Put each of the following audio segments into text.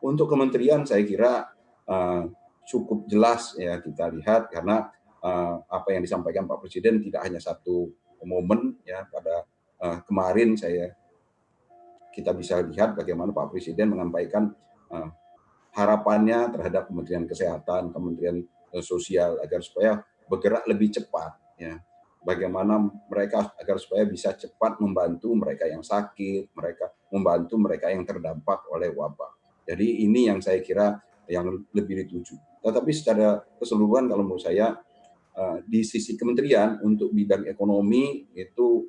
Untuk kementerian saya kira cukup jelas ya kita lihat karena apa yang disampaikan Pak Presiden tidak hanya satu momen ya pada kemarin kita bisa lihat bagaimana Pak Presiden menyampaikan eh, harapannya terhadap Kementerian Kesehatan, Kementerian Sosial agar supaya bergerak lebih cepat ya. Bagaimana mereka agar supaya bisa cepat membantu mereka yang sakit, mereka membantu mereka yang terdampak oleh wabah. Jadi ini yang saya kira yang lebih dituju. Tetapi secara keseluruhan kalau menurut saya di sisi kementerian untuk bidang ekonomi itu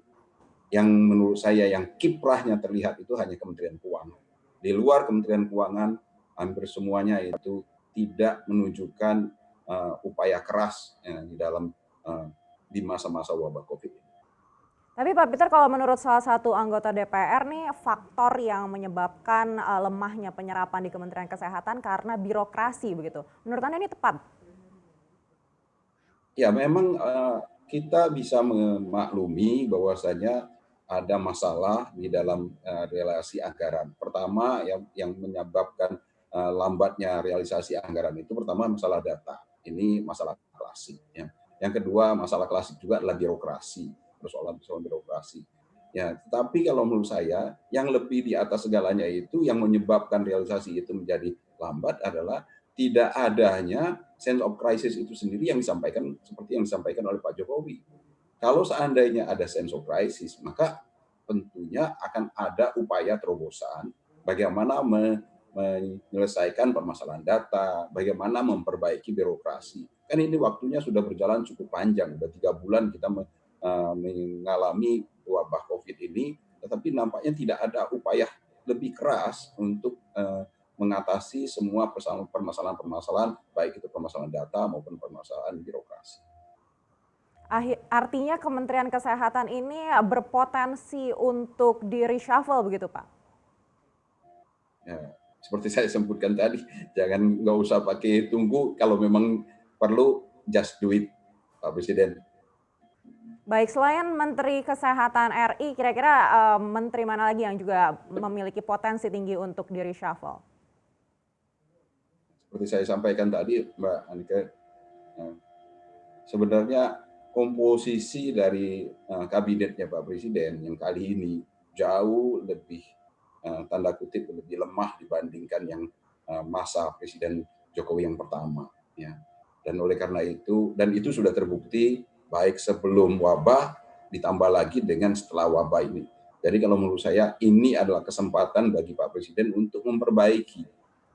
yang menurut saya yang kiprahnya terlihat itu hanya Kementerian Keuangan. Di luar Kementerian Keuangan, hampir semuanya itu tidak menunjukkan upaya keras ya, di dalam di masa-masa wabah COVID ini. Tapi Pak Peter, kalau menurut salah satu anggota DPR nih, faktor yang menyebabkan lemahnya penyerapan di Kementerian Kesehatan karena birokrasi begitu. Menurut Anda ini tepat? Ya memang kita bisa memaklumi bahwasanya ada masalah di dalam realisasi anggaran. Pertama yang menyebabkan lambatnya realisasi anggaran itu pertama masalah data. Ini masalah klasik ya. Yang kedua masalah klasik juga adalah birokrasi, persoalan-persoalan birokrasi. Ya, tetapi kalau menurut saya yang lebih di atas segalanya itu yang menyebabkan realisasi itu menjadi lambat adalah tidak adanya sense of crisis itu sendiri yang disampaikan seperti yang disampaikan oleh Pak Jokowi. Kalau seandainya ada sense of crisis, maka tentunya akan ada upaya terobosan bagaimana menyelesaikan permasalahan data, bagaimana memperbaiki birokrasi. Kan ini waktunya sudah berjalan cukup panjang, sudah 3 bulan kita mengalami wabah COVID ini, tetapi nampaknya tidak ada upaya lebih keras untuk mengatasi semua permasalahan-permasalahan, baik itu permasalahan data maupun permasalahan birokrasi. Artinya Kementerian Kesehatan ini berpotensi untuk di reshuffle begitu Pak? Ya, seperti saya sebutkan tadi, nggak usah pakai tunggu, kalau memang perlu just do it, Pak Presiden. Baik, selain Menteri Kesehatan RI, kira-kira menteri mana lagi yang juga memiliki potensi tinggi untuk di reshuffle? Seperti saya sampaikan tadi, Mbak Anike, sebenarnya komposisi dari kabinetnya Pak Presiden yang kali ini jauh lebih tanda kutip lebih lemah dibandingkan yang masa Presiden Jokowi yang pertama ya. Dan oleh karena itu, dan itu sudah terbukti baik sebelum wabah ditambah lagi dengan setelah wabah ini. Jadi kalau menurut saya ini adalah kesempatan bagi Pak Presiden untuk memperbaiki.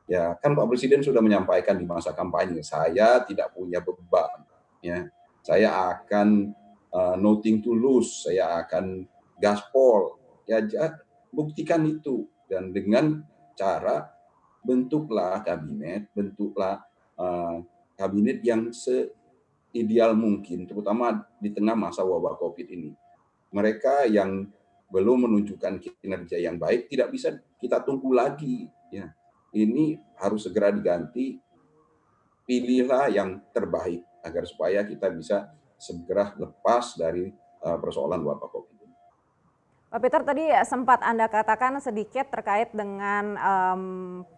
Ya, kan Pak Presiden sudah menyampaikan di masa kampanye, saya tidak punya beban. Ya, saya akan nothing to lose, saya akan gaspol. Ya, buktikan itu dan dengan cara bentuklah kabinet yang seideal mungkin, terutama di tengah masa wabah COVID ini. Mereka yang belum menunjukkan kinerja yang baik tidak bisa kita tunggu lagi. Ya, ini harus segera diganti. Pilihlah yang terbaik agar supaya kita bisa segera lepas dari persoalan wabah COVID ini. Pak Peter, tadi sempat Anda katakan sedikit terkait dengan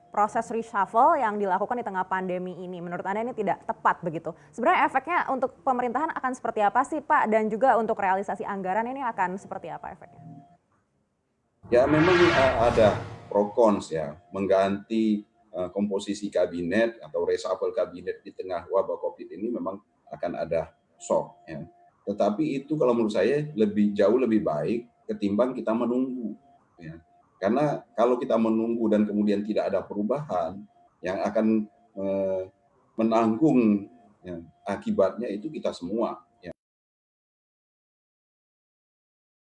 proses reshuffle yang dilakukan di tengah pandemi ini. Menurut Anda ini tidak tepat begitu. Sebenarnya efeknya untuk pemerintahan akan seperti apa sih Pak? Dan juga untuk realisasi anggaran ini akan seperti apa efeknya? Ya memang ada pro cons ya, mengganti komposisi kabinet atau reshuffle kabinet di tengah wabah COVID ini memang akan ada shock ya. Tetapi itu kalau menurut saya jauh lebih baik ketimbang kita menunggu ya. Karena kalau kita menunggu dan kemudian tidak ada perubahan, yang akan menanggung ya, akibatnya itu kita semua